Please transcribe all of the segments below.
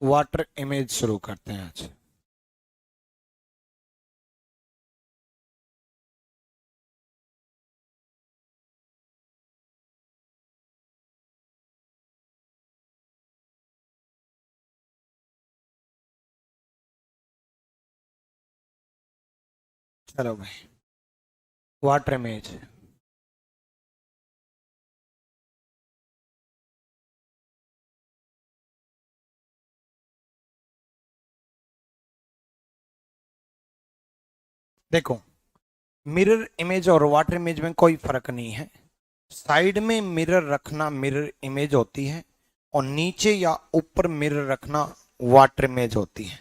Water image शुरू करते हैं आज। चलो भाई, वाटर इमेज। देखो, मिरर इमेज और वाटर इमेज में कोई फर्क नहीं है। साइड में मिरर रखना मिरर इमेज होती है, और नीचे या ऊपर मिरर रखना वाटर इमेज होती है।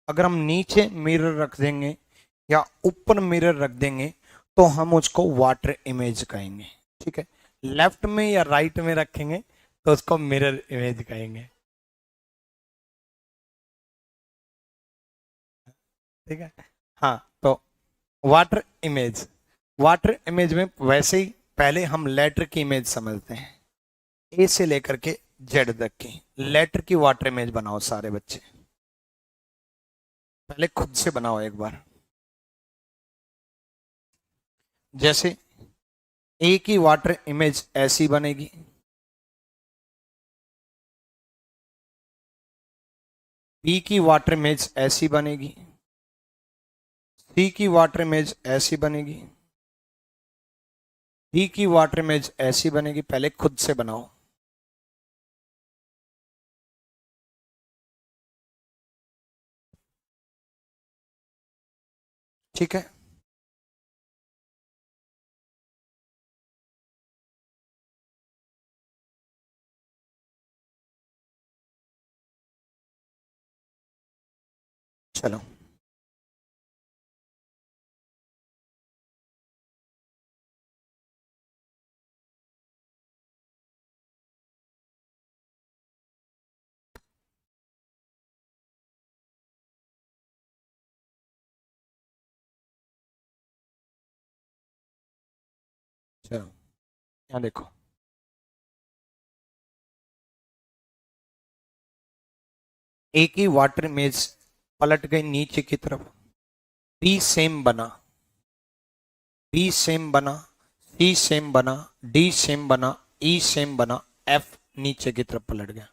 अगर हम नीचे मिरर रख देंगे या ऊपर मिरर रख देंगे तो हम उसको वाटर इमेज कहेंगे। ठीक है, लेफ्ट में या राइट में रखेंगे तो उसको मिरर इमेज कहेंगे। ठीक है। हाँ, तो वाटर इमेज, वाटर इमेज में वैसे ही पहले हम लेटर की इमेज समझते हैं। ए से लेकर के जेड तक की लेटर की वाटर इमेज बनाओ सारे बच्चे। पहले खुद से बनाओ एक बार। जैसे ए की वाटर इमेज ऐसी बनेगी, बी की वाटर इमेज ऐसी बनेगी, सी की वाटर इमेज ऐसी बनेगी, डी की वाटर इमेज ऐसी बनेगी। पहले खुद से बनाओ। ठीक है, चलो। चलो, यहाँ देखो। ए की वाटर इमेज पलट गई नीचे की तरफ, बी सेम बना, बी सेम बना, सी सेम बना, डी सेम बना, ई सेम बना, एफ नीचे की तरफ पलट गया।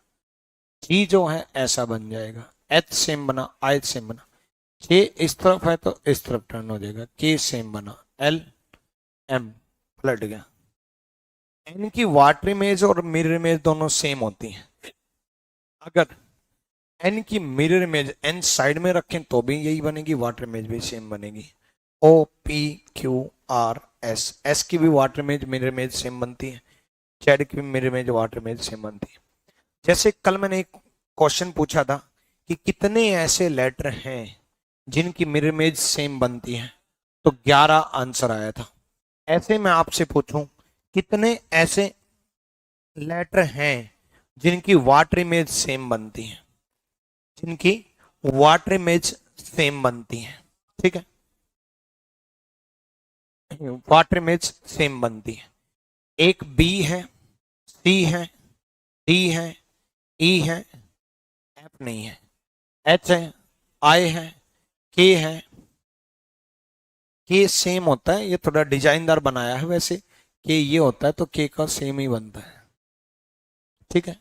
जी जो है ऐसा बन जाएगा, एच सेम बना, आई सेम बना, जे इस तरफ है तो इस तरफ टर्न हो जाएगा, के सेम बना, एल एम पलट गया। एन की वाटर इमेज और मिरर इमेज दोनों सेम होती हैं। अगर एन की मिरर इमेज एन साइड में रखें तो भी यही बनेगी, वाटर इमेज भी सेम बनेगी। O P Q R S, S की भी water image mirror image same बनती है, जेड की भी mirror image water image same बनती है। जैसे कल मैंने एक क्वेश्चन पूछा था कि कितने ऐसे लेटर हैं जिनकी मिरर इमेज सेम बनती है, तो 11 आंसर आया था। ऐसे मैं आपसे पूछूं कितने ऐसे लेटर हैं जिनकी वाटर इमेज सेम बनती है, जिनकी वाटर इमेज सेम बनती है। ठीक है, वाटर इमेज सेम बनती है। एक बी है, सी है, डी है, ई है, एफ नहीं है, एच है, आई है, के है। के सेम होता है, ये थोड़ा डिजाइनदार बनाया है वैसे। के ये होता है तो के का सेम ही बनता है। ठीक है,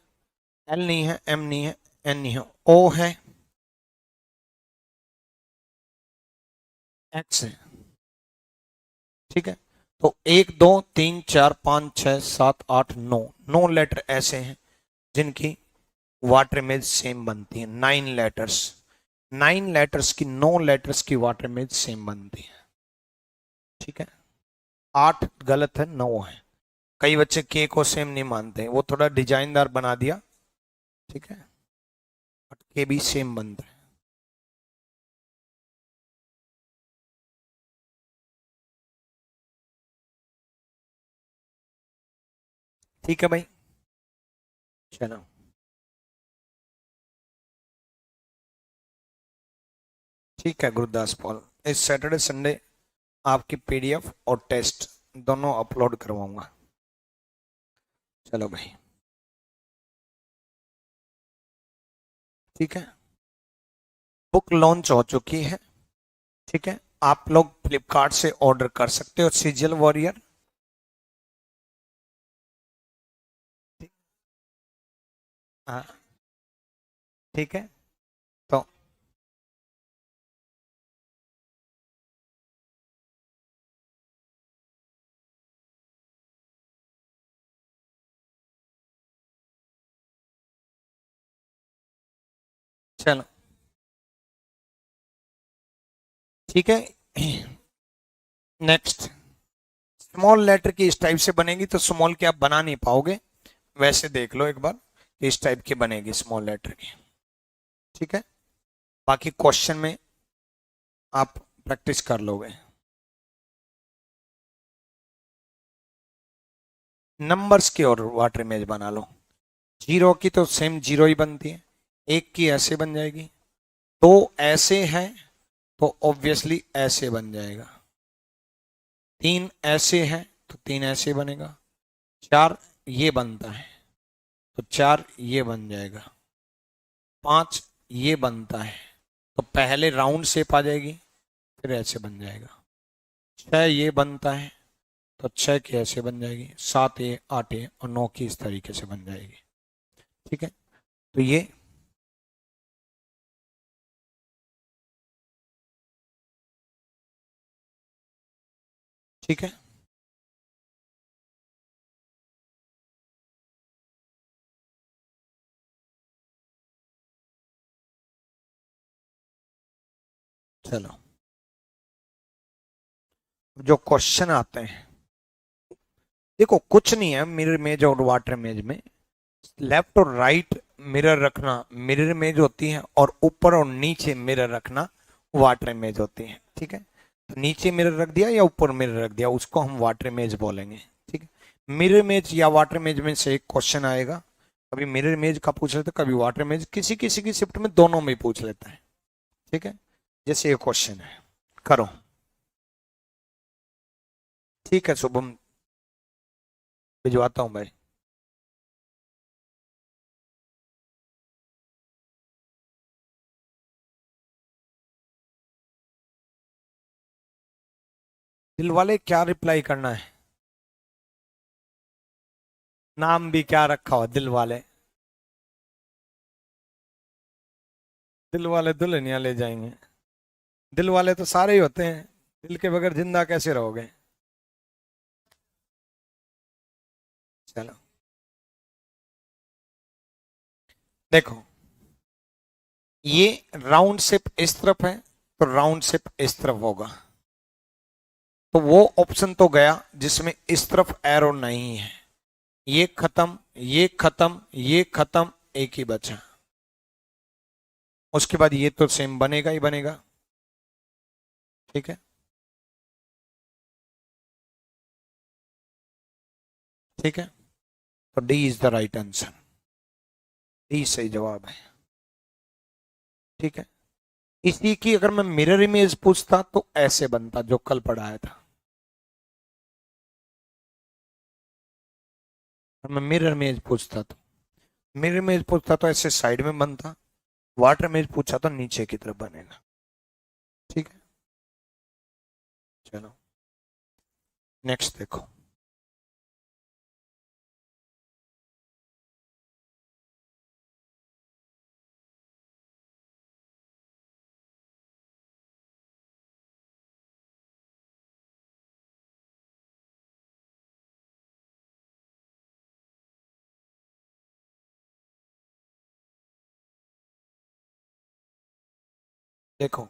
एल नहीं है, एम नहीं है, एन नहीं है, ओ है, एक्स है। ठीक है, तो 1 2 3 4 5 6 7 8 9, 9 लेटर ऐसे हैं जिनकी वाटर इमेज सेम बनती है। 9 लेटर्स, 9 लेटर्स की, 9 लेटर्स की वाटर इमेज सेम बनती है। ठीक है, 8 गलत है, 9 है। कई बच्चे के को सेम नहीं मानते, वो थोड़ा डिजाइनदार बना दिया। ठीक है, बट के भी सेम बनता है। ठीक है भाई, चलो। ठीक है गुरुदास पॉल, इस सैटरडे संडे आपकी पीडीएफ और टेस्ट दोनों अपलोड करवाऊंगा। चलो भाई। ठीक है, बुक लॉन्च हो चुकी है। ठीक है, आप लोग फ्लिपकार्ट से ऑर्डर कर सकते हो सीजल वॉरियर। हाँ, ठीक है। तो चलो, ठीक है। नेक्स्ट, स्मॉल लेटर की इस टाइप से बनेगी, तो स्मॉल की आप बना नहीं पाओगे, वैसे देख लो एक बार, इस टाइप की बनेगी स्मॉल लेटर की। ठीक है, बाकी क्वेश्चन में आप प्रैक्टिस कर लोगे। नंबर्स की और वाटर इमेज बना लो। जीरो की तो सेम जीरो ही बनती है, एक की ऐसे बन जाएगी, दो ऐसे हैं तो ऑब्वियसली ऐसे बन जाएगा, तीन ऐसे हैं तो तीन ऐसे बनेगा, चार ये बनता है तो चार ये बन जाएगा, पांच ये बनता है तो पहले राउंड शेप आ जाएगी, फिर ऐसे बन जाएगा, छह ये बनता है तो छह की ऐसे बन जाएगी, सात ये, आठ ये और नौ की इस तरीके से बन जाएगी। ठीक है, तो ये ठीक है। चलो, जो क्वेश्चन आते हैं, देखो कुछ नहीं है मिरर इमेज और वाटर इमेज में, लेफ्ट और राइट मिरर रखना मिरर इमेज होती है, और ऊपर और नीचे मिरर रखना वाटर इमेज होती है। ठीक है, तो नीचे मिरर रख दिया या ऊपर मिरर रख दिया, उसको हम वाटर इमेज बोलेंगे। ठीक है, मिरर इमेज या वाटर इमेज में से एक क्वेश्चन आएगा, कभी मिरर इमेज का पूछ लेते, कभी वाटर इमेज, किसी किसी की शिफ्ट में दोनों में पूछ लेता है। ठीक है, जैसे ये क्वेश्चन है, करो। ठीक है शुभम, भिजवाता हूँ भाई। दिल वाले क्या रिप्लाई करना है, नाम भी क्या रखा हो दिल वाले, दिल वाले दुल्हनिया ले जाएंगे, दिल वाले तो सारे ही होते हैं, दिल के बगैर जिंदा कैसे रहोगे। चलो, देखो, ये राउंड शेप इस तरफ है तो राउंड शेप इस तरफ होगा, तो वो ऑप्शन तो गया जिसमें इस तरफ एरो नहीं है, ये खत्म, ये खत्म, ये खत्म, एक ही बचा, उसके बाद ये तो सेम बनेगा ही बनेगा। ठीक है, ठीक है, तो D is the right answer, D सही जवाब है। ठीक है, इसी की अगर मैं मिरर इमेज पूछता तो ऐसे बनता जो कल पढ़ाया था, और मैं मिरर इमेज पूछता तो, मिरर इमेज पूछता तो ऐसे साइड में बनता, वाटर इमेज पूछा तो नीचे की तरफ बनेगा। ठीक है, चलो नेक्स्ट देखो। देखो,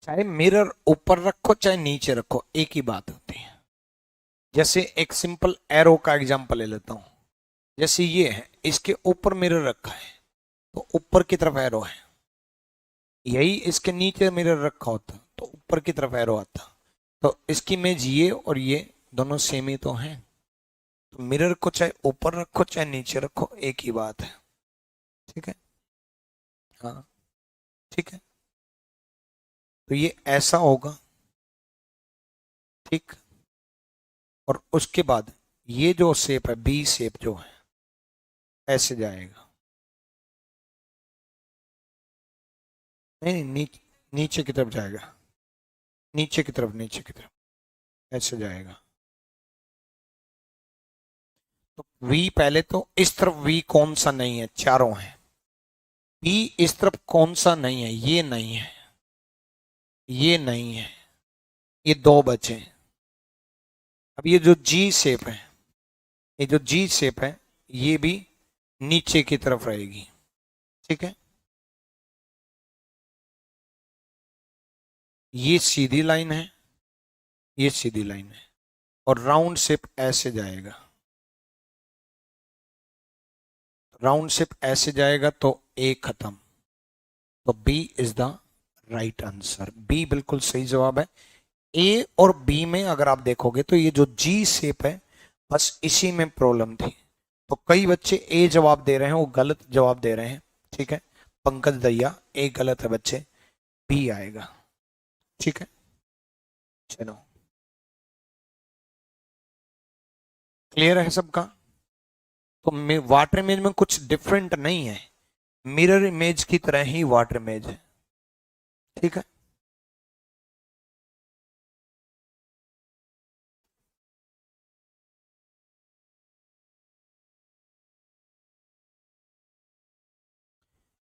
चाहे मिरर ऊपर रखो चाहे नीचे रखो एक ही बात होती है। जैसे एक सिंपल एरो का एग्जांपल ले लेता हूं, जैसे ये है, इसके ऊपर मिरर रखा है तो ऊपर की तरफ एरो है, यही इसके नीचे मिरर रखा होता तो ऊपर की तरफ एरो आता, तो इसकी इमेज ये और ये दोनों सेम ही तो हैं, तो मिरर को चाहे ऊपर रखो चाहे नीचे रखो एक ही बात है। ठीक है, हाँ, ठीक है, तो ये ऐसा होगा। ठीक, और उसके बाद ये जो शेप है बी शेप जो है ऐसे जाएगा, नहीं, नीचे की तरफ जाएगा, नीचे की तरफ, नीचे की तरफ ऐसे जाएगा। तो वी पहले तो इस तरफ वी कौन सा नहीं है, चारों है। बी इस तरफ कौन सा नहीं है, ये नहीं है, ये नहीं है, ये दो बचे। अब ये जो जी शेप है, ये जो जी शेप है, ये भी नीचे की तरफ रहेगी। ठीक है, ये सीधी लाइन है, ये सीधी लाइन है, और राउंड शेप ऐसे जाएगा, राउंड शेप ऐसे जाएगा, तो ए खत्म। तो B is the right answer, B बिल्कुल सही जवाब है। ए और बी में अगर आप देखोगे तो ये जो जी शेप है, बस इसी में प्रॉब्लम थी। तो कई बच्चे ए जवाब दे रहे हैं, वो गलत जवाब दे रहे हैं। ठीक है, पंकज दैया, ए गलत है बच्चे, बी आएगा। ठीक है, चलो, क्लियर है सबका? तो वाटर इमेज में कुछ डिफरेंट नहीं है, मिरर इमेज की तरह ही वाटर इमेज है। ठीक है,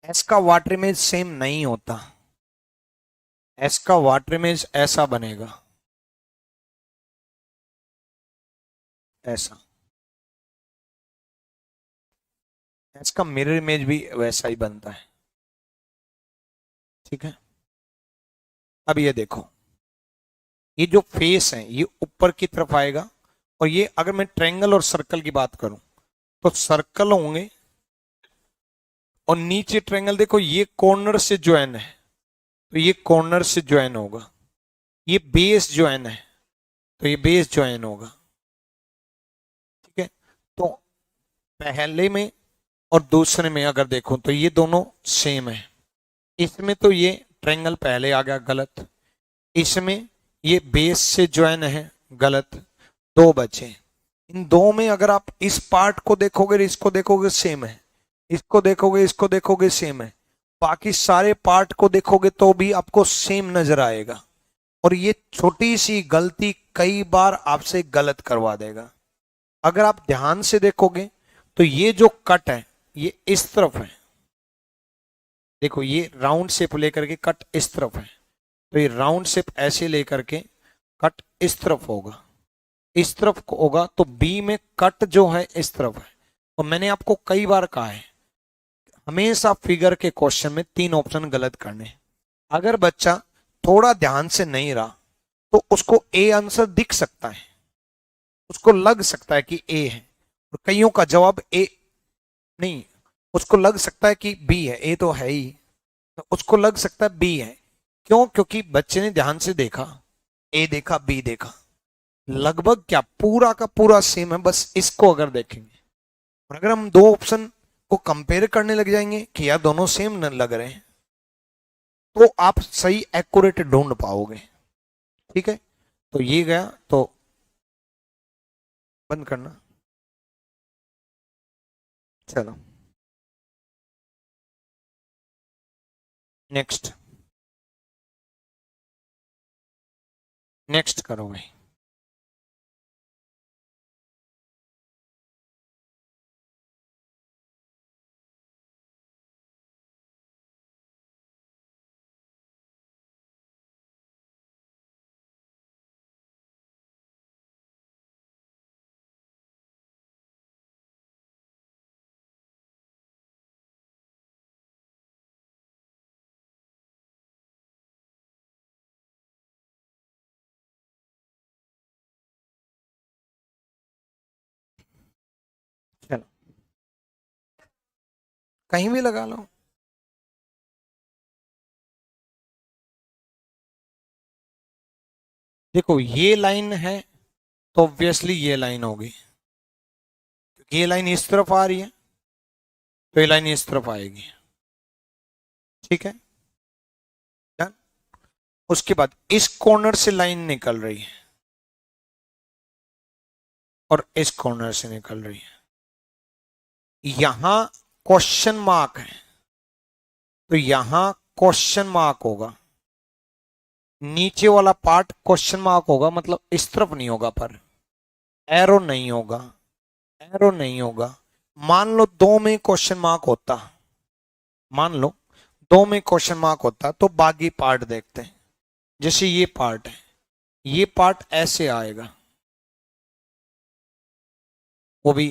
एस का वाटर इमेज सेम नहीं होता, एस का वाटर इमेज ऐसा बनेगा, ऐसा। एस का मिरर इमेज भी वैसा ही बनता है। ठीक है, अब ये देखो, ये जो फेस है ये ऊपर की तरफ आएगा, और ये अगर मैं ट्रायंगल और सर्कल की बात करूं, तो सर्कल होंगे, और नीचे ट्रायंगल देखो, ये कॉर्नर से ज्वाइन है, तो ये कॉर्नर से ज्वाइन होगा। ये बेस ज्वाइन है, तो ये बेस ज्वाइन होगा। ठीक है, तो पहले में और दूसरे में अगर देखो तो ये दोनों सेम है। इसमें तो ये ट्रायंगल पहले आ गया, गलत। इसमें ये बेस से ज्वाइन है, गलत। दो बचे। इन दो में अगर आप इस पार्ट को देखोगे, इसको देखोगे, सेम है। इसको देखोगे, इसको देखोगे, सेम है। बाकी सारे पार्ट को देखोगे तो भी आपको सेम नजर आएगा। और ये छोटी सी गलती कई बार आपसे गलत करवा देगा। अगर आप ध्यान से देखोगे तो ये जो कट है ये इस तरफ है, देखो ये राउंड शेप लेकर के कट इस तरफ है, तो ये राउंड शेप ऐसे लेकर के कट इस तरफ होगा, इस तरफ को होगा, तो बी में कट जो है इस तरफ है। और मैंने आपको कई बार कहा है, हमेशा फिगर के क्वेश्चन में तीन ऑप्शन गलत करने। अगर बच्चा थोड़ा ध्यान से नहीं रहा तो उसको ए आंसर दिख सकता है, उसको लग सकता है कि ए है, और कईयों का जवाब ए नहीं, उसको लग सकता है कि बी है, ए तो है ही, तो उसको लग सकता है बी है। क्यों? क्योंकि बच्चे ने ध्यान से देखा, ए देखा, बी देखा, लगभग क्या पूरा का पूरा सेम है, बस इसको अगर देखेंगे। और अगर हम दो ऑप्शन को कंपेयर करने लग जाएंगे कि यार दोनों सेम न लग रहे हैं, तो आप सही एक्यूरेट ढूंढ पाओगे। ठीक है, तो ये गया, तो बंद करना। चलो, नेक्स्ट, नेक्स्ट करो भाई। चलो, कहीं भी लगा लो। देखो ये लाइन है, तो ऑब्वियसली ये लाइन होगी, क्योंकि ये लाइन इस तरफ आ रही है, तो ये लाइन इस तरफ आएगी। ठीक है, डन। उसके बाद इस कॉर्नर से लाइन निकल रही है, और इस कॉर्नर से निकल रही है। यहां क्वेश्चन मार्क है, तो यहां क्वेश्चन मार्क होगा, नीचे वाला पार्ट क्वेश्चन मार्क होगा, मतलब इस तरफ नहीं होगा, पर एरो नहीं होगा, एरो नहीं होगा। मान लो दो में क्वेश्चन मार्क होता, मान लो दो में क्वेश्चन मार्क होता, तो बाकी पार्ट देखते हैं। जैसे ये पार्ट है, ये पार्ट ऐसे आएगा, वो भी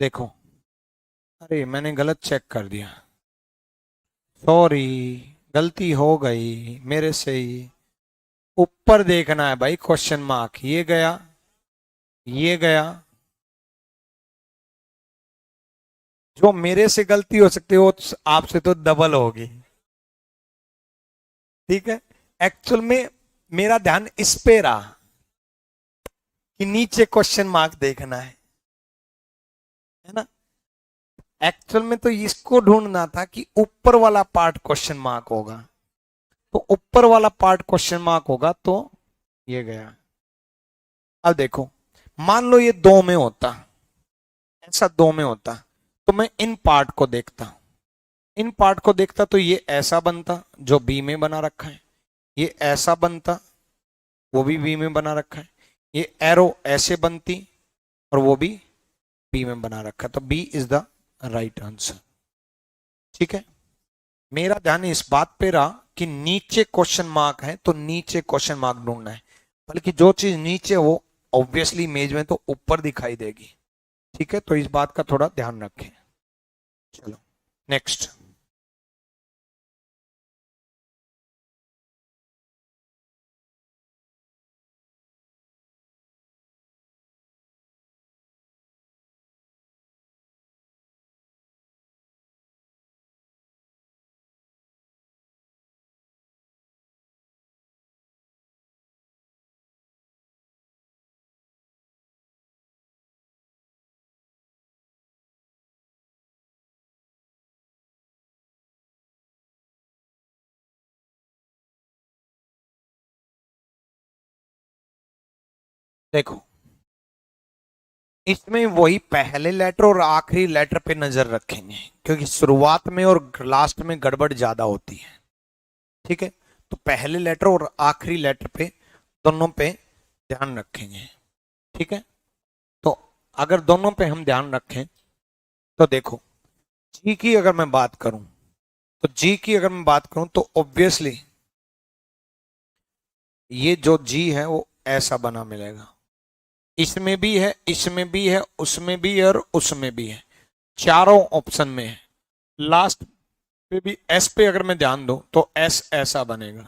देखो। अरे मैंने गलत चेक कर दिया, सॉरी, गलती हो गई मेरे से ही। ऊपर देखना है भाई क्वेश्चन मार्क, ये गया, ये गया। जो मेरे से गलती हो सकती है वो आपसे तो डबल होगी, ठीक है। एक्चुअल में मेरा ध्यान इस पे रहा कि नीचे क्वेश्चन मार्क देखना है ना। एक्चुअल में तो इसको ढूंढना था कि ऊपर वाला पार्ट क्वेश्चन मार्क होगा, तो ऊपर वाला पार्ट क्वेश्चन मार्क होगा, तो ये गया। अब देखो, मान लो ये दो में होता, ऐसा दो में होता, तो मैं इन पार्ट को देखता, इन पार्ट को देखता तो ये ऐसा बनता जो बी में बना रखा है, ये ऐसा बनता, वो भी बी में बना रखा है, ये एरो ऐसे बनती और वो भी बी में बना रखा है, तो B is the right answer. ठीक है, मेरा ध्यान इस बात पे रहा कि नीचे क्वेश्चन मार्क है, तो नीचे क्वेश्चन मार्क ढूंढना है, बल्कि जो चीज नीचे वो ऑब्वियसली इमेज में तो ऊपर दिखाई देगी। ठीक है, तो इस बात का थोड़ा ध्यान रखें। चलो नेक्स्ट। देखो, इसमें वही पहले लेटर और आखिरी लेटर पे नजर रखेंगे, क्योंकि शुरुआत में और लास्ट में गड़बड़ ज्यादा होती है। ठीक है, तो पहले लेटर और आखिरी लेटर पे, दोनों पे ध्यान रखेंगे। ठीक है, तो अगर दोनों पे हम ध्यान रखें तो देखो, जी की अगर मैं बात करूं, तो जी की अगर मैं बात करूं तो ऑब्वियसली ये जो जी है वो ऐसा बना मिलेगा, इसमें भी है, इसमें भी है, उसमें भी है और उसमें भी है, चारों ऑप्शन में है। लास्ट पे भी एस पे अगर मैं ध्यान दूं तो एस ऐसा बनेगा,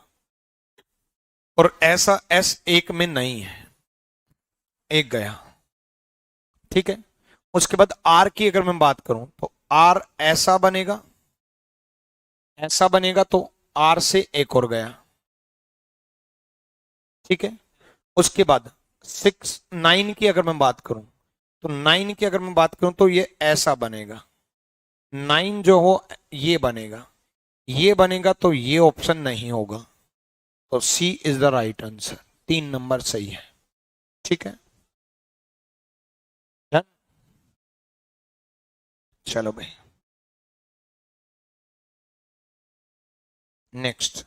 और ऐसा एस एक में नहीं है, एक गया। ठीक है, उसके बाद आर की अगर मैं बात करूं तो आर ऐसा बनेगा, ऐसा बनेगा, तो आर से एक और गया। ठीक है, उसके बाद सिक्स नाइन की अगर मैं बात करूं, तो नाइन की अगर मैं बात करूं तो ये ऐसा बनेगा, नाइन जो हो ये बनेगा, ये बनेगा, तो ये ऑप्शन नहीं होगा, तो सी इज द राइट आंसर। तीन नंबर सही है। ठीक है, डन? चलो भाई, नेक्स्ट।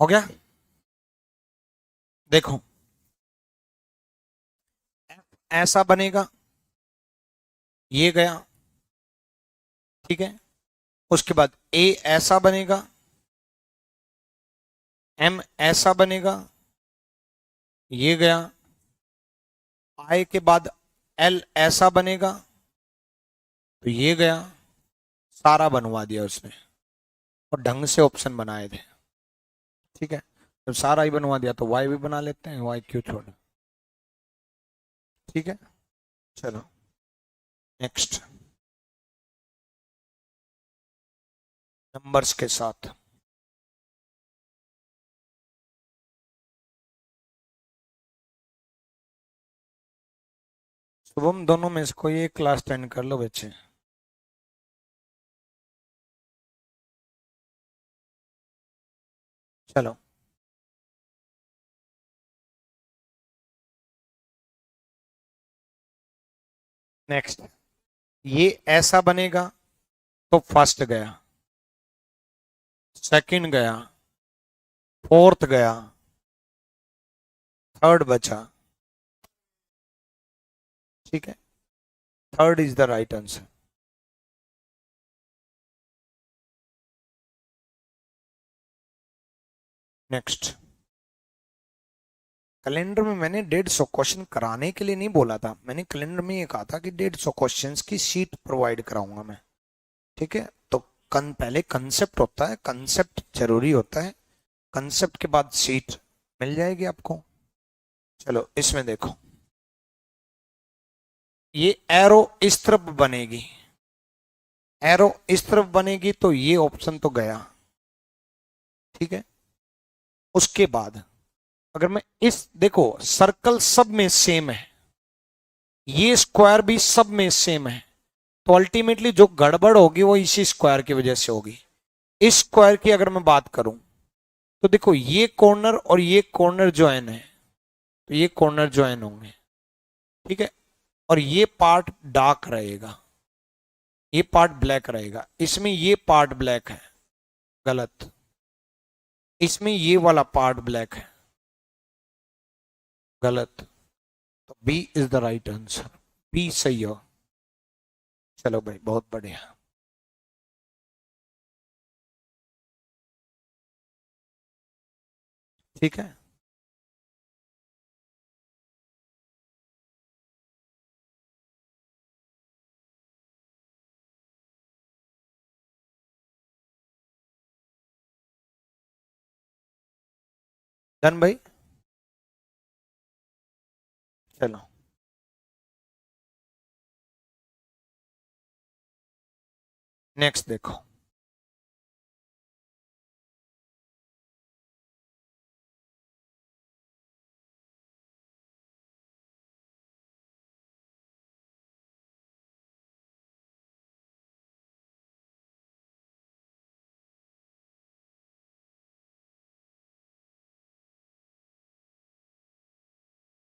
हो गया। देखो ऐसा बनेगा, ये गया, ठीक है। उसके बाद ए ऐसा बनेगा, एम ऐसा बनेगा, ये गया। आई के बाद एल ऐसा बनेगा, तो ये गया। सारा बनवा दिया उसने और ढंग से ऑप्शन बनाए थे, ठीक है। जब सारा ही बनवा दिया तो वाई भी बना लेते हैं, वाई क्यों छोड़, ठीक है। चलो नेक्स्ट, नंबर्स के साथ। शुभम दोनों में से कोई एक क्लास 10 कर लो बच्चे। चलो नेक्स्ट, ये ऐसा बनेगा तो फर्स्ट गया, सेकंड गया, फोर्थ गया, थर्ड बचा, ठीक है। Third is the right answer. Next, calendar में मैंने 150 क्वेश्चन कराने के लिए नहीं बोला था, मैंने कैलेंडर में ये कहा था कि 150 क्वेश्चंस की शीट प्रोवाइड कराऊंगा मैं, ठीक है। तो पहले कंसेप्ट होता है, कंसेप्ट जरूरी होता है, कंसेप्ट के बाद शीट मिल जाएगी आपको। चलो इसमें देखो, ये एरो इस तरफ बनेगी, एरो इस तरफ बनेगी तो ये ऑप्शन तो गया, ठीक है। उसके बाद अगर मैं इस देखो, सर्कल सब में सेम है, ये स्क्वायर भी सब में सेम है, तो अल्टीमेटली जो गड़बड़ होगी वो इसी स्क्वायर की वजह से होगी। इस स्क्वायर की अगर मैं बात करूं तो देखो, ये कॉर्नर और ये कॉर्नर ज्वाइन है, तो ये कॉर्नर ज्वाइन होंगे, ठीक है। और ये पार्ट डार्क रहेगा, ये पार्ट ब्लैक रहेगा, इसमें ये पार्ट ब्लैक है, गलत। इसमें ये वाला पार्ट ब्लैक है, गलत। तो B is the right answer, B सही हो। चलो भाई बहुत बढ़िया। ठीक है, डन भाई। चलो नेक्स्ट देखो,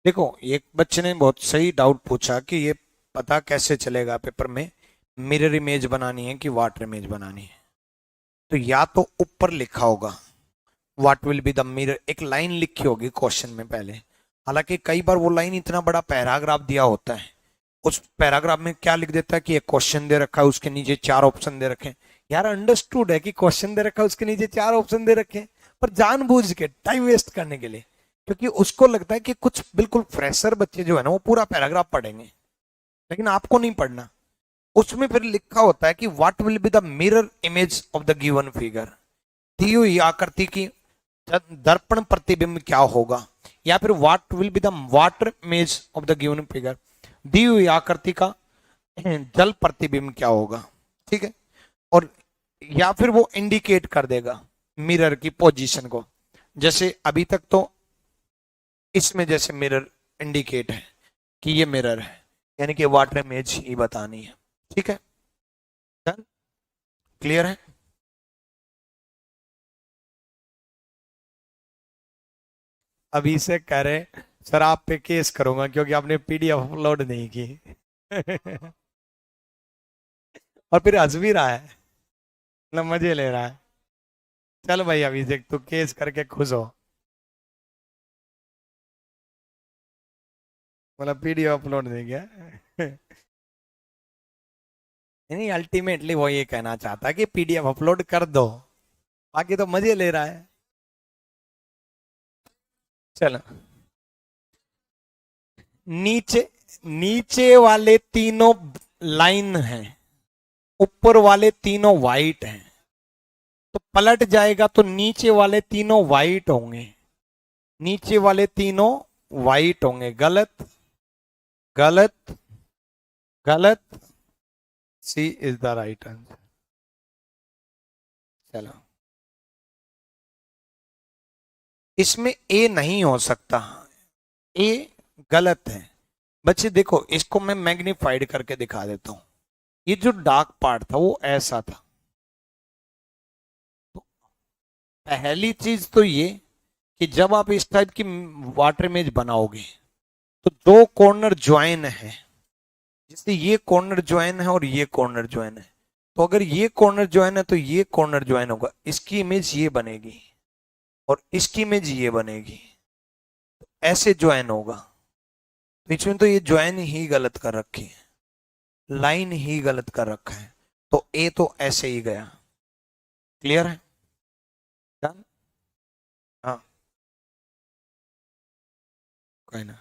देखो एक बच्चे ने बहुत सही डाउट पूछा कि ये पता कैसे चलेगा पेपर में मिरर इमेज बनानी है कि वाटर इमेज बनानी है। तो या तो ऊपर लिखा होगा what will be the mirror, एक लाइन लिखी होगी क्वेश्चन में पहले। हालांकि कई बार वो लाइन इतना बड़ा पैराग्राफ दिया होता है, उस पैराग्राफ में क्या लिख देता है कि एक क्वेश्चन दे रखा है, उसके नीचे 4 ऑप्शन दे रखे हैं। यार अंडरस्टूड है कि क्वेश्चन दे रखा है, उसके नीचे 4 ऑप्शन दे रखे हैं, पर जानबूझ के टाइम वेस्ट करने के लिए, क्योंकि उसको लगता है कि कुछ बिल्कुल फ्रेशर बच्चे जो है ना वो पूरा पैराग्राफ पढ़ेंगे, लेकिन आपको नहीं पढ़ना। उसमें फिर लिखा होता है कि what will be the mirror image of the given figure, दी हुई आकृति की दर्पण प्रतिबिंब क्या होगा, या फिर what will be the water image of the given figure, दी हुई आकृति का जल प्रतिबिंब क्या होगा, ठीक है। और या फिर वो इंडिकेट कर देगा मिरर की पोजीशन को, जैसे अभी तक तो इसमें जैसे मिरर इंडिकेट है कि ये मिरर है, यानी कि वाटर इमेज ही बतानी है, ठीक है। डन, क्लियर है। अभी से कह रहे सर आप पे केस करूंगा क्योंकि आपने पीडीएफ अपलोड नहीं की। और फिर हंस भी रहा है, मतलब मजे ले रहा है। चल भाई अभिषेक तू केस करके खुश हो। बोला पीडीएफ अपलोड नहीं किया। नहीं अल्टीमेटली वो ये कहना चाहता है कि पीडीएफ अपलोड कर दो, बाकी तो मजे ले रहा है। चलो नीचे, नीचे वाले तीनों लाइन हैं, ऊपर वाले तीनों वाइट हैं, तो पलट जाएगा तो नीचे वाले तीनों वाइट होंगे, नीचे वाले तीनों वाइट होंगे। गलत, गलत, गलत। सी इज द राइट आंसर। चलो इसमें ए नहीं हो सकता, ए गलत है। बच्चे देखो इसको मैं मैग्नीफाइड करके दिखा देता हूं। ये जो डार्क पार्ट था वो ऐसा था। तो पहली चीज तो ये कि जब आप इस टाइप की वाटर इमेज बनाओगे तो दो कॉर्नर ज्वाइन है, जैसे ये कॉर्नर ज्वाइन है और ये कॉर्नर ज्वाइन है, तो अगर ये कॉर्नर ज्वाइन है तो ये कॉर्नर ज्वाइन होगा, इसकी इमेज ये बनेगी और इसकी इमेज ये बनेगी, ऐसे ज्वाइन होगा। तो इसमें तो ये ज्वाइन ही गलत कर रखी है, लाइन ही गलत कर रखा है, तो ए तो ऐसे ही गया। क्लियर है? डन। हाँ कोई ना।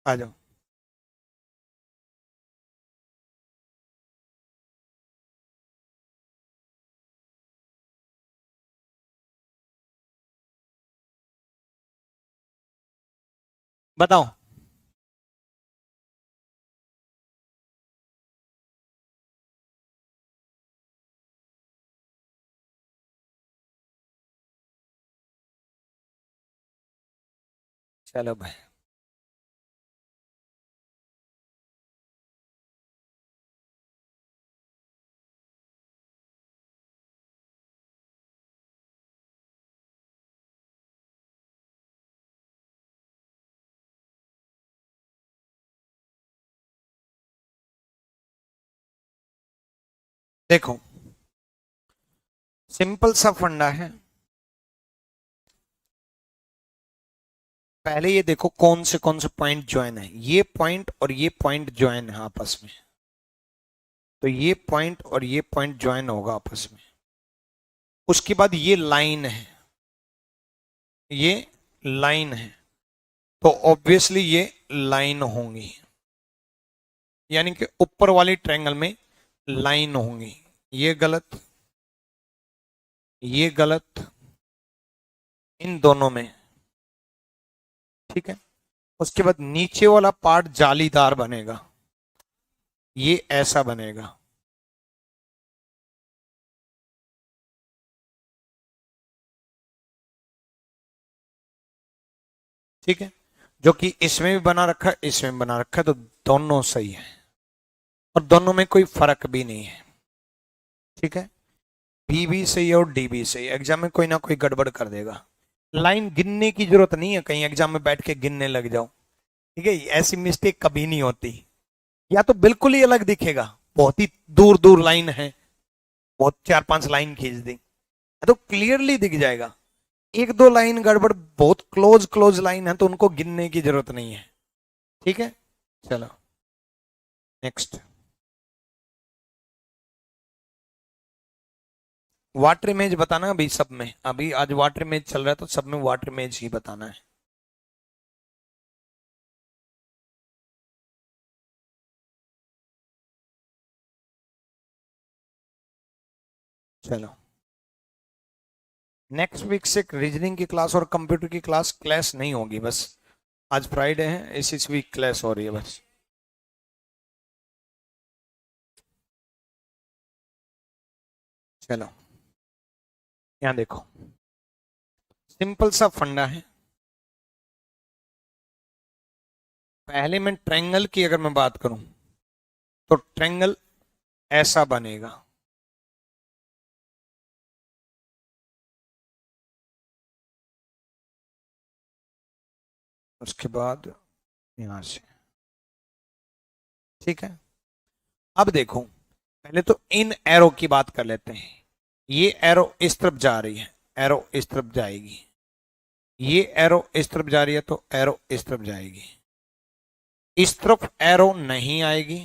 आ जाओ। बताओ। चलो भाई देखो, सिंपल सा फंडा है। पहले ये देखो कौन से पॉइंट ज्वाइन है, ये पॉइंट और ये पॉइंट ज्वाइन है आपस में, तो ये पॉइंट और ये पॉइंट ज्वाइन होगा आपस में। उसके बाद ये लाइन है, ये लाइन है, तो ऑब्वियसली ये लाइन होंगी, यानी कि ऊपर वाली ट्रायंगल में लाइन होंगी। ये गलत, ये गलत, इन दोनों में। ठीक है। उसके बाद नीचे वाला पार्ट जालीदार बनेगा, ये ऐसा बनेगा। ठीक है। जो कि इसमें भी बना रखा है, इसमें भी बना रखा है, तो दोनों सही है और दोनों में कोई फर्क भी नहीं है। ठीक है। बी भी सही है और डी भी सही है। एग्जाम में कोई ना कोई गड़बड़ कर देगा। लाइन गिनने की जरूरत नहीं है, कहीं एग्जाम में बैठ के गिनने लग जाओ। ठीक है, ऐसी मिस्टेक कभी नहीं होती। या तो बिल्कुल ही अलग दिखेगा, बहुत ही दूर दूर लाइन है, बहुत 4-5 लाइन खींच दी तो क्लियरली दिख जाएगा। एक दो लाइन गड़बड़, बहुत क्लोज क्लोज लाइन है तो उनको गिनने की जरूरत नहीं है। ठीक है। चलो नेक्स्ट। वाटर इमेज बताना अभी सब में, अभी आज वाटर इमेज चल रहा है तो सब में वाटर इमेज ही बताना है। चलो नेक्स्ट वीक से रीजनिंग की क्लास और कंप्यूटर की क्लास नहीं होगी बस। आज फ्राइडे है, इस वीक क्लास हो रही है बस। चलो यहाँ देखो, सिंपल सा फंडा है। पहले मैं ट्रायंगल की अगर मैं बात करूं तो ट्रायंगल ऐसा बनेगा। उसके बाद यहां से ठीक है, अब देखो, पहले तो इन एरो की बात कर लेते हैं। ये एरो इस तरफ जा रही है, एरो इस तरफ जाएगी, ये एरो इस तरफ जा रही है तो एरो इस तरफ जाएगी। इस तरफ एरो नहीं आएगी,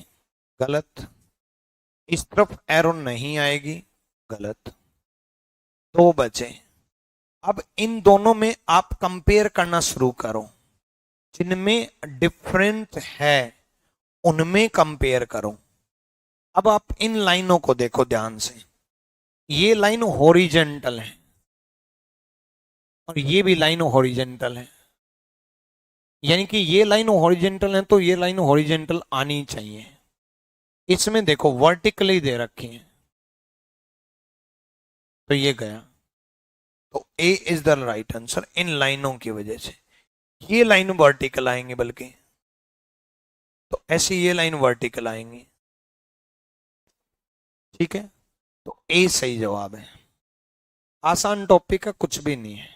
गलत। इस तरफ एरो नहीं आएगी, गलत। दो बचे। अब इन दोनों में आप कंपेयर करना शुरू करो, जिनमें डिफरेंट है उनमें कंपेयर करो। अब आप इन लाइनों को देखो ध्यान से, ये लाइन हॉरिजेंटल है और ये भी लाइन हॉरिजेंटल है, यानी कि ये लाइन हॉरिजेंटल है तो ये लाइन हॉरिजेंटल आनी चाहिए। इसमें देखो वर्टिकली दे रखी है तो ये गया, तो A is the right answer इन लाइनों की वजह से। ये लाइन वर्टिकल आएंगे, बल्कि तो ऐसी ये लाइन वर्टिकल आएंगी, ठीक है, तो ए सही जवाब है। आसान टॉपिक का कुछ भी नहीं है,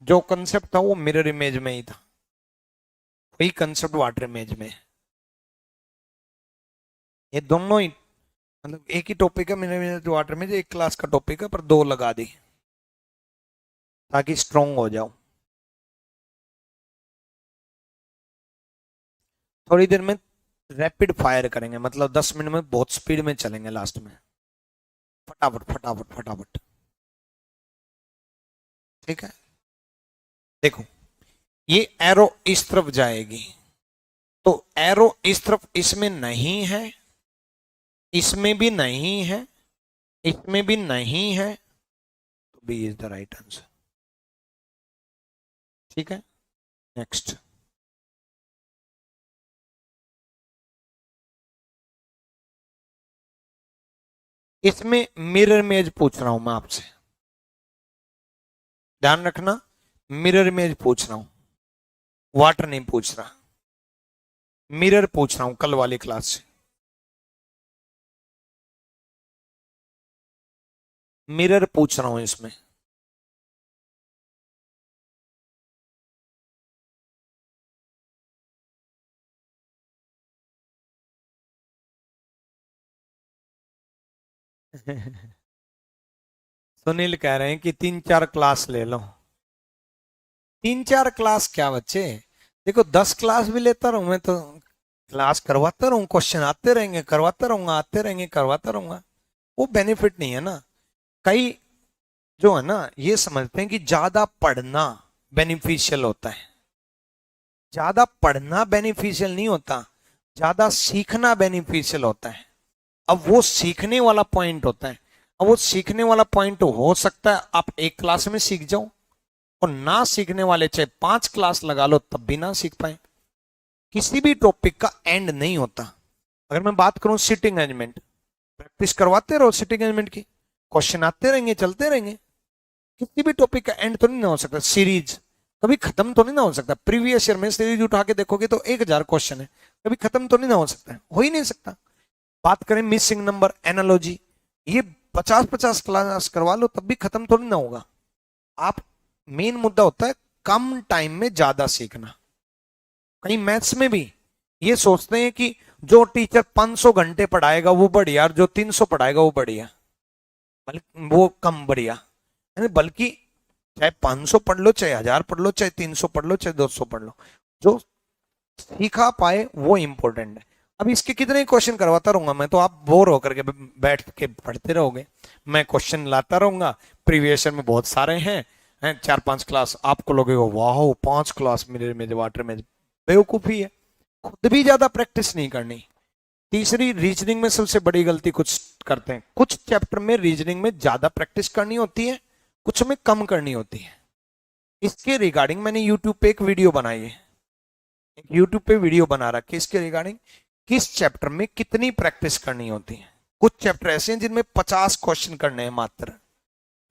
जो कंसेप्ट था वो मिरर इमेज में ही था, वही कंसेप्ट वाटर इमेज में। ये दोनों ही मतलब एक ही टॉपिक है, मिरर इमेज वाटर इमेज एक क्लास का टॉपिक है, पर दो लगा दी ताकि स्ट्रोंग हो जाओ। थोड़ी देर में रैपिड फायर करेंगे, मतलब 10 मिनट में बहुत स्पीड में चलेंगे, लास्ट में फटाफट फटाफट फटाफट, ठीक है। देखो ये एरो इस तरफ जाएगी, तो एरो इस तरफ इसमें नहीं है, इसमें भी नहीं है, इसमें भी नहीं है, तो B is the right answer, ठीक है। नेक्स्ट, इसमें मिरर इमेज पूछ रहा हूं मैं आपसे, ध्यान रखना, मिरर इमेज पूछ रहा हूं, वाटर नहीं पूछ रहा, मिरर पूछ रहा हूं कल वाली क्लास से। मिरर पूछ रहा हूं इसमें। सुनील कह रहे हैं कि 3-4 क्लास ले लो। 3-4 क्लास क्या बच्चे, देखो 10 क्लास भी लेता रहूं मैं तो क्लास करवाता रहूं, क्वेश्चन आते रहेंगे, करवाता रहूंगा, आते रहेंगे, करवाता रहूंगा, वो बेनिफिट नहीं है ना। कई जो है ना ये समझते हैं कि ज्यादा पढ़ना बेनिफिशियल होता है। ज्यादा पढ़ना बेनिफिशियल नहीं होता, ज्यादा सीखना बेनिफिशियल होता है। अब वो सीखने वाला पॉइंट होता है, अब वो सीखने वाला पॉइंट हो सकता है आप एक क्लास में सीख जाओ, और ना सीखने वाले चाहे 5 क्लास लगा लो तब भी ना सीख पाए। किसी भी टॉपिक का एंड नहीं होता। अगर मैं बात करूं सिटिंग अरेंजमेंट, प्रैक्टिस करवाते रहो सिटिंग अरेंजमेंट की, क्वेश्चन आते रहेंगे, चलते रहेंगे, किसी भी टॉपिक का एंड तो नहीं ना हो सकता। सीरीज कभी खत्म तो नहीं ना हो सकता, प्रीवियस ईयर में सीरीज उठा के देखोगे तो 1000 क्वेश्चन है, कभी खत्म तो नहीं ना हो सकता, हो ही नहीं सकता। बात करें मिसिंग नंबर, एनालॉजी, ये 50-50 क्लास करवा लो तब भी खत्म तो नहीं ना होगा। आप मेन मुद्दा होता है कम टाइम में ज्यादा सीखना। कहीं मैथ्स में भी ये सोचते हैं कि जो टीचर 500 घंटे पढ़ाएगा वो बढ़िया, और जो 300 पढ़ाएगा वो बढ़िया, बल्कि वो कम बढ़िया, बल्कि चाहे 500 पढ़ लो, चाहे 1000 पढ़ लो, चाहे 300 पढ़ लो, चाहे 200 पढ़ लो, जो सीखा पाए वो इंपॉर्टेंट है। अब इसके कितने क्वेश्चन करवाता रहूंगा मैं, तो आप बोर होकर के बैठ के पढ़ते रहोगे। मैं क्वेश्चन लाता रहूंगा, प्रीवियस ईयर में बहुत सारे हैं, 4-5 क्लास, आपको लगेगा वाह 5 क्लास मिरर में वाटर में, बेवकूफी है। खुद भी ज्यादा प्रैक्टिस नहीं करनी। तीसरी, रीजनिंग में सबसे बड़ी गलती कुछ करते हैं, कुछ चैप्टर में रीजनिंग में ज्यादा प्रैक्टिस करनी होती है, कुछ में कम करनी होती है। इसके रिगार्डिंग मैंने यूट्यूब पे एक वीडियो बनाई है, एक यूट्यूब पे वीडियो बना रखी है इसके रिगार्डिंग, किस चैप्टर में कितनी प्रैक्टिस करनी होती है। कुछ चैप्टर ऐसे हैं जिनमें 50 क्वेश्चन करने हैं मात्र।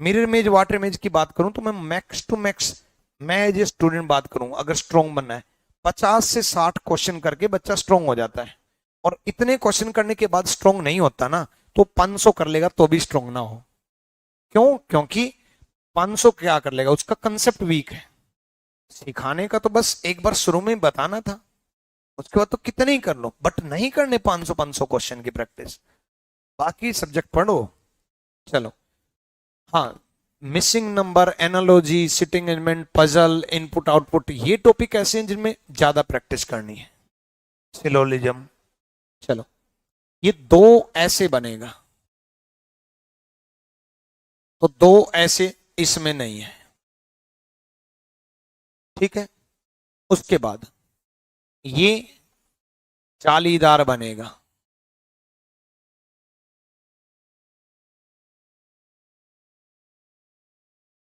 मिरर इमेज, वाटर इमेज की बात करूं तो मैं मैक्स टू मैक्स, मैं एज ए स्टूडेंट बात करूं, अगर स्ट्रॉन्ग बनना है 50 से 60 क्वेश्चन करके बच्चा स्ट्रॉन्ग हो जाता है। और इतने क्वेश्चन करने के बाद स्ट्रॉन्ग नहीं होता ना, तो 500 कर लेगा तो भी स्ट्रॉन्ग ना हो। क्यों? क्योंकि 500 क्या कर लेगा, उसका कंसेप्ट वीक है। सिखाने का तो बस एक बार शुरू में बताना था, उसके बाद तो कितने ही कर लो, बट नहीं करने 500 क्वेश्चन की प्रैक्टिस, बाकी सब्जेक्ट पढ़ो। चलो, हाँ, missing number, analogy, sitting element, puzzle, input output, ये टॉपिक ऐसे हैं जिनमें ज्यादा प्रैक्टिस करनी है। सिलोलिज्म, चलो, ये दो ऐसे बनेगा, तो दो ऐसे इसमें नहीं है, ठीक है। उसके बाद ये जालीदार बनेगा,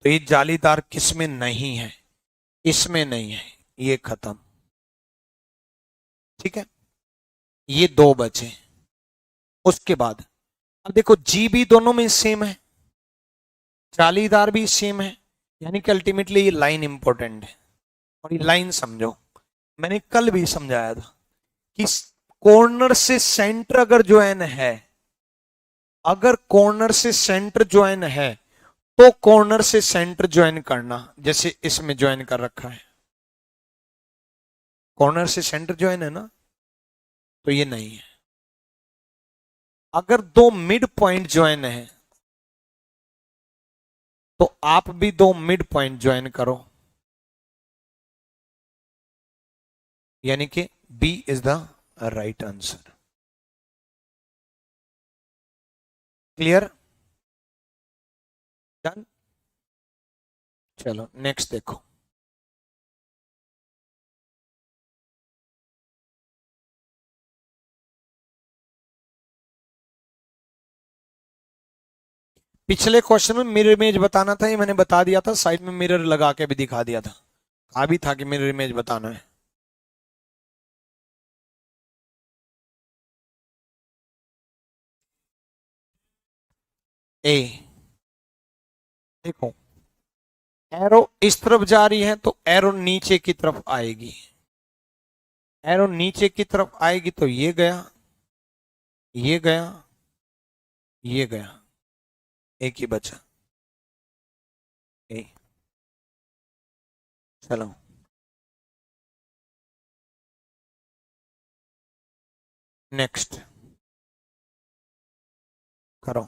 तो ये जालीदार किसमें नहीं है, इसमें नहीं है, ये खत्म, ठीक है। ये दो बचे। उसके बाद अब देखो, जी भी दोनों में सेम है, जालीदार भी सेम है, यानी कि अल्टीमेटली ये लाइन इंपॉर्टेंट है। और ये लाइन समझो, मैंने कल भी समझाया था कि कॉर्नर से सेंटर अगर ज्वाइन है, अगर कॉर्नर से सेंटर ज्वाइन है, तो कॉर्नर से सेंटर ज्वाइन करना, जैसे इसमें ज्वाइन कर रखा है, कॉर्नर से सेंटर ज्वाइन है ना, तो ये नहीं है। अगर दो मिड पॉइंट ज्वाइन है, तो आप भी दो मिड पॉइंट ज्वाइन करो, यानी कि B is the right answer. Clear? Done. चलो नेक्स्ट देखो, पिछले क्वेश्चन में मिरर इमेज बताना था, ये मैंने बता दिया था, साइड में मिरर लगा के भी दिखा दिया था, कहा भी था कि मिरर इमेज बताना है। ए, देखो, एरो इस तरफ जा रही है, तो एरो नीचे की तरफ आएगी, एरो नीचे की तरफ आएगी, तो ये गया, ये गया, ये गया, एक ही बचा, ए। चलो नेक्स्ट करो।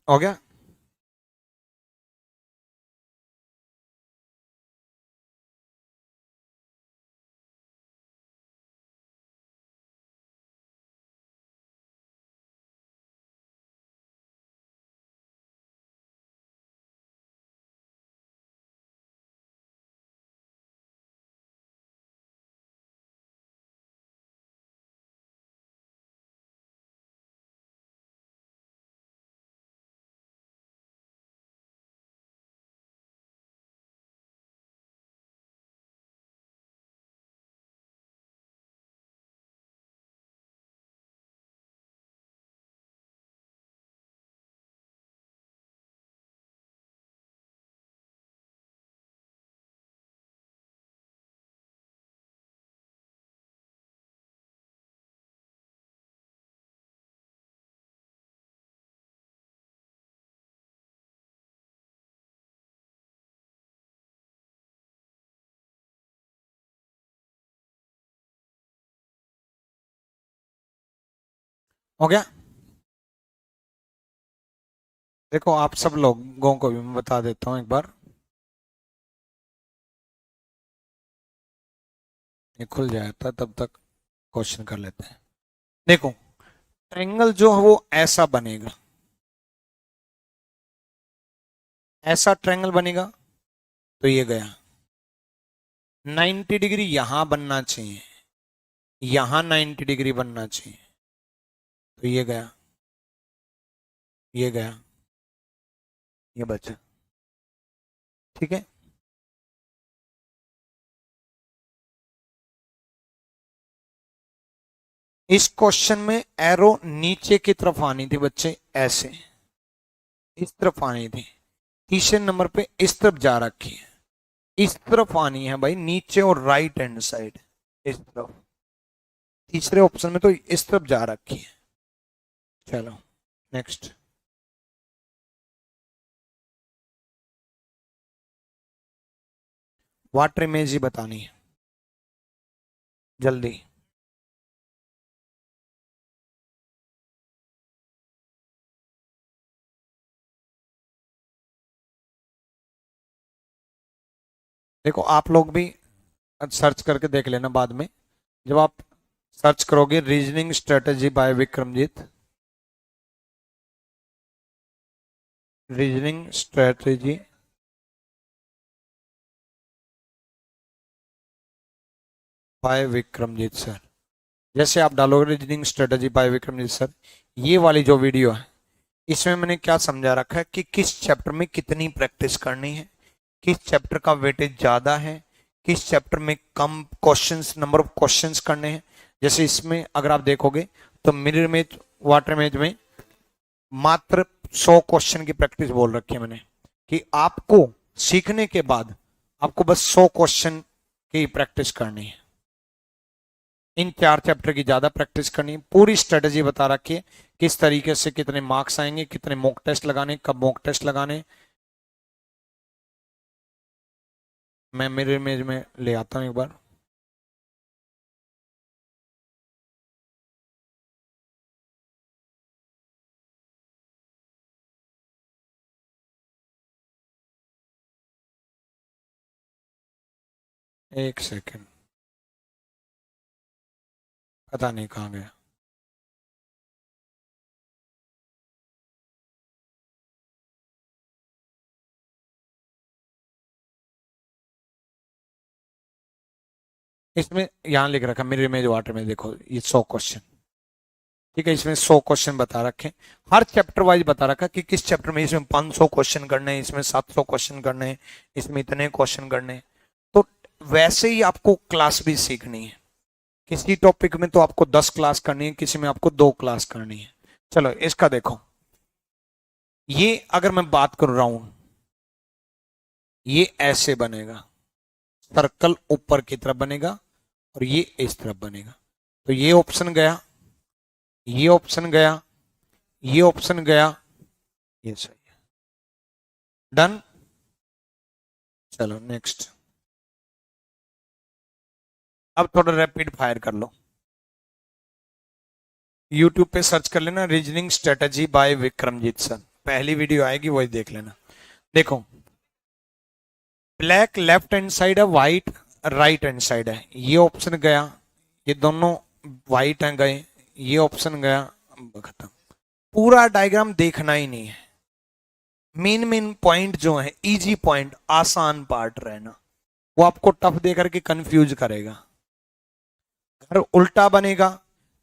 हो गया? हो गया? देखो, आप सब लोगों को भी मैं बता देता हूं एक बार, ये खुल जाता तब तक क्वेश्चन कर लेते हैं। देखो, ट्रायंगल जो है वो ऐसा बनेगा, ऐसा ट्रायंगल बनेगा, तो ये गया, 90 डिग्री यहां बनना चाहिए, यहां 90 डिग्री बनना चाहिए, तो ये गया, ये गया, ये बचा, ठीक है। इस क्वेश्चन में एरो नीचे की तरफ आनी थी बच्चे, ऐसे, इस तरफ आनी थी, तीसरे नंबर पे इस तरफ जा रखी है, इस तरफ आनी है भाई, नीचे और राइट हैंड साइड इस तरफ। तीसरे ऑप्शन में तो इस तरफ जा रखी है। चलो नेक्स्ट। वाटर इमेज ही बतानी है जल्दी। देखो आप लोग भी सर्च करके देख लेना बाद में, जब आप सर्च करोगे reasoning strategy by Vikramjeet, reasoning strategy by Vikramjeet sir, जैसे आप डालोगे reasoning strategy by Vikramjeet sir, ये वाली जो वीडियो है इसमें मैंने क्या समझा रखा है कि किस चैप्टर में कितनी प्रैक्टिस करनी है, किस चैप्टर का वेटेज ज्यादा है, किस चैप्टर में कम क्वेश्चंस, नंबर ऑफ क्वेश्चंस करने हैं। जैसे इसमें अगर आप देखोगे तो मिरर इमेज वाटर इमेज में मात्र 100 क्वेश्चन की प्रैक्टिस बोल रखी है मैंने, कि आपको सीखने के बाद आपको बस 100 क्वेश्चन की प्रैक्टिस करनी है। इन 4 चैप्टर की ज्यादा प्रैक्टिस करनी है, पूरी स्ट्रेटेजी बता रखी है किस तरीके से कितने मार्क्स आएंगे, कितने मॉक टेस्ट लगाने, कब मॉक टेस्ट लगाने। मैं मिरर इमेज में ले आता हूं एक बार। एक सेकेंड, पता नहीं कहाँ गया। इसमें यहाँ लिख रखा मेरे इमेज वाटर में, देखो ये 100 क्वेश्चन, ठीक है, इसमें 100 क्वेश्चन बता रखे, हर चैप्टर वाइज बता रखा कि किस चैप्टर में इसमें 500 क्वेश्चन करने हैं, इसमें 700 क्वेश्चन करने हैं, इसमें इतने क्वेश्चन करने हैं। तो वैसे ही आपको क्लास भी सीखनी है, किसी टॉपिक में तो आपको 10 क्लास करनी है, किसी में आपको 2 क्लास करनी है। चलो इसका देखो, ये अगर मैं बात कर रहा हूं, ये ऐसे बनेगा, सर्कल ऊपर की तरफ बनेगा और ये इस तरफ बनेगा। तो ये ऑप्शन गया, ये ऑप्शन गया, ये ऑप्शन गया, ये सही है। डन। चलो नेक्स्ट। अब थोड़ा रैपिड फायर कर लो, यूट्यूब पे सर्च कर लेना reasoning strategy by Vikramjeet sir, पहली वीडियो आएगी वही देख लेना। देखो ब्लैक लेफ्ट हैंड साइड है, व्हाइट राइट हैंड साइड है, ये ऑप्शन गया, ये दोनों व्हाइट हैं गए, ये ऑप्शन गया, खत्म। पूरा डायग्राम देखना ही नहीं है, मेन मेन पॉइंट जो है, इजी पॉइंट, आसान पार्ट रहना, वो आपको टफ दे करके कंफ्यूज करेगा। घर उल्टा बनेगा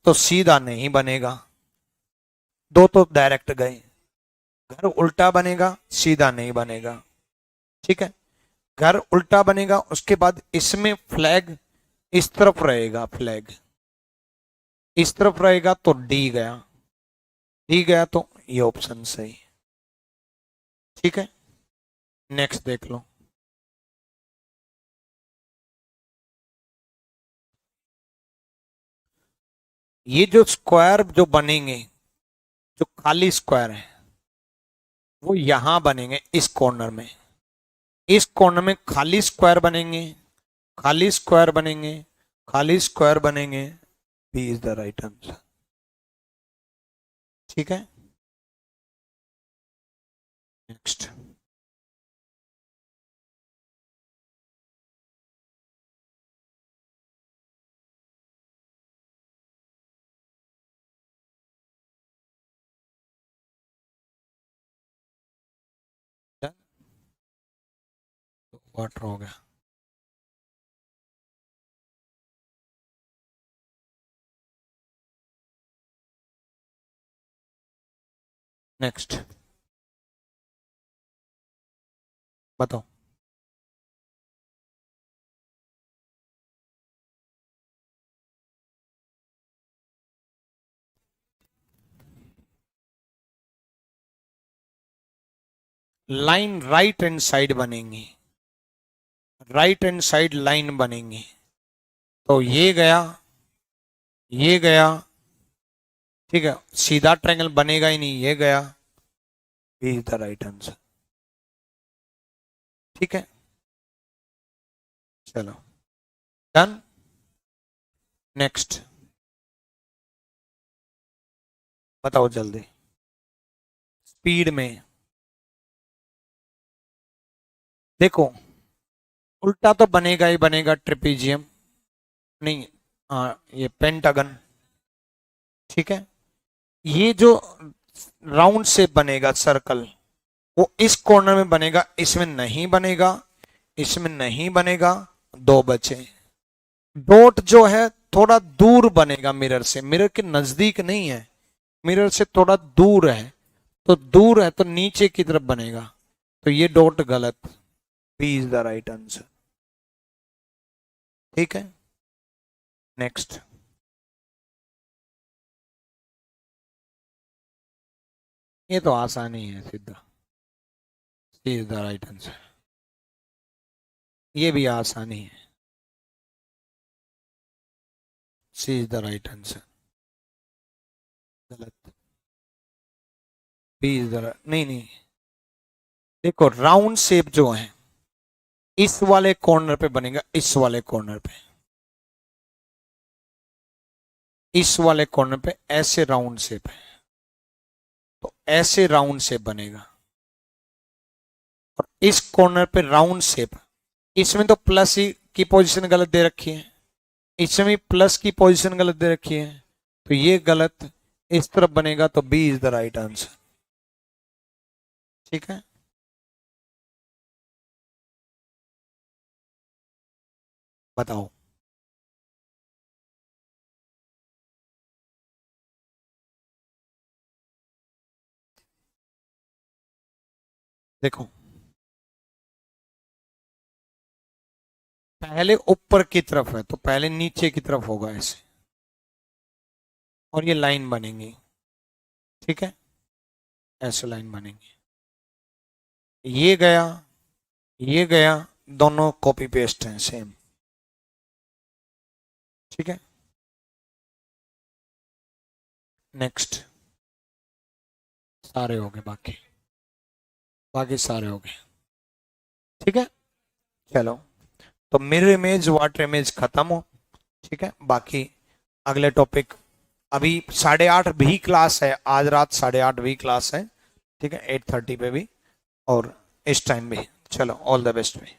तो सीधा नहीं बनेगा, दो तो डायरेक्ट गए, घर उल्टा बनेगा सीधा नहीं बनेगा, ठीक है। घर उल्टा बनेगा उसके बाद इसमें फ्लैग इस तरफ रहेगा, फ्लैग इस तरफ रहेगा तो डी गया, डी गया तो ये ऑप्शन सही, ठीक है। नेक्स्ट देख लो, ये जो स्क्वायर जो बनेंगे, जो खाली स्क्वायर है वो यहां बनेंगे, इस कॉर्नर में, इस कॉर्नर में खाली स्क्वायर बनेंगे, खाली स्क्वायर बनेंगे, खाली स्क्वायर बनेंगे, B is the right answer, ठीक है। नेक्स्ट। वाटर हो गया। नेक्स्ट बताओ। लाइन राइट हैंड साइड बनेंगी, राइट हैंड साइड लाइन बनेंगी। तो ये गया, ये गया, ठीक है, सीधा ट्रायंगल बनेगा ही नहीं, ये गया, B is the right answer. ठीक है, चलो डन। नेक्स्ट बताओ जल्दी, स्पीड में। देखो उल्टा तो बनेगा ही बनेगा, ट्रिपीजियम नहीं, हाँ ये पेंटागन। ठीक है, ये जो राउंड शेप बनेगा सर्कल, वो इस कॉर्नर में बनेगा, इसमें नहीं बनेगा, इसमें नहीं बनेगा, दो बचे। डॉट जो है थोड़ा दूर बनेगा मिरर से, मिरर के नजदीक नहीं है, मिरर से थोड़ा दूर है, तो दूर है तो नीचे की तरफ बनेगा, तो ये डॉट गलत, B is the right answer. ठीक है, नेक्स्ट। ये तो आसानी है सीधा, C is the right answer. ये भी आसानी है, C is the right answer. गलत, बी इज द, नहीं नहीं, देखो राउंड शेप जो है इस वाले कॉर्नर पे बनेगा, इस वाले कॉर्नर पे, इस वाले कॉर्नर पे ऐसे राउंड शेप है, तो ऐसे राउंड शेप बनेगा। और इस कॉर्नर पे राउंड शेप, इसमें तो प्लस ही की पोजीशन गलत दे रखी है, इसमें भी प्लस की पोजीशन गलत दे रखी है, तो ये गलत, इस तरफ बनेगा, तो B is the right answer. ठीक है, बताओ। देखो पहले ऊपर की तरफ है तो पहले नीचे की तरफ होगा ऐसे, और ये लाइन बनेंगी। ठीक है, ऐसे लाइन बनेंगी, ये गया, ये गया, दोनों कॉपी पेस्ट हैं सेम। ठीक है, नेक्स्ट। सारे हो गए, बाकी बाकी सारे हो गए। ठीक है, चलो, तो मिरर इमेज वाटर इमेज खत्म हो। ठीक है, बाकी अगले टॉपिक, अभी 8:30 भी क्लास है, आज रात 8:30 भी क्लास है। ठीक है, 8:30 पे भी और इस टाइम भी। चलो, ऑल द बेस्ट में।